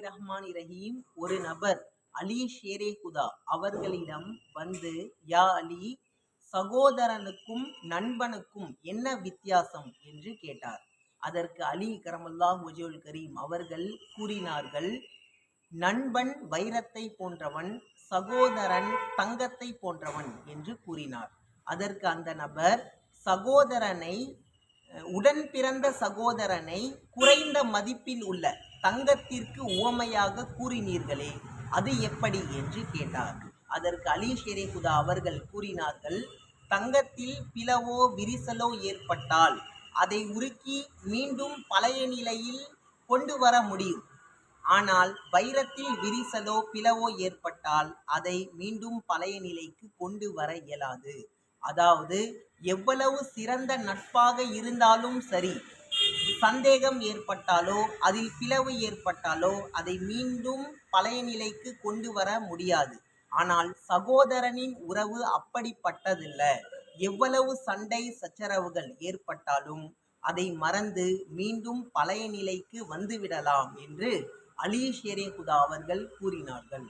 ரஹ்மான் ரஹீம். ஒரு நபர் அலி ஷேரே குதா அவர்களிடம் வந்து, யா அலி, சகோதரனுக்கும் நண்பனுக்கும் என்ன வித்தியாசம் என்று கேட்டார். அதற்கு அலி கரமல்லாஹு வஜ்ஹுல் கரீம் அவர்கள் கூறினார்கள், நண்பன் வைரத்தை போன்றவன், சகோதரன் தங்கத்தை போன்றவன் என்று கூறினார். அதற்கு அந்த நபர், சகோதரனை உடன் பிறந்த சகோதரனை குறைந்த மதிப்பில் உள்ள தங்கத்திற்கு உவமையாக கூறினீர்களே, அது எப்படி என்று கேட்டார். அதற்கு அலி ஷேரே குதா அவர்கள் கூறினார்கள், தங்கத்தில் பிளவோ விரிசலோ ஏற்பட்டால் அதை உருக்கி மீண்டும் பழைய நிலையில் கொண்டு வர முடியும். ஆனால் வைரத்தில் விரிசலோ பிளவோ ஏற்பட்டால் அதை மீண்டும் பழைய நிலைக்கு கொண்டு வர இயலாது. அதாவது எவ்வளவு சிறந்த நட்பாக இருந்தாலும் சரி, சந்தேகம் ஏற்பட்டாலோ அதில் பிளவு ஏற்பட்டாலோ அதை மீண்டும் பழைய நிலைக்கு கொண்டு வர முடியாது. ஆனால் சகோதரனின் உறவு அப்படிப்பட்டதில்ல. எவ்வளவு சண்டை சச்சரவுகள் ஏற்பட்டாலும் அதை மறந்து மீண்டும் பழைய நிலைக்கு வந்துவிடலாம் என்று அலி ஷேரே குதா அவர்கள் கூறினார்கள்.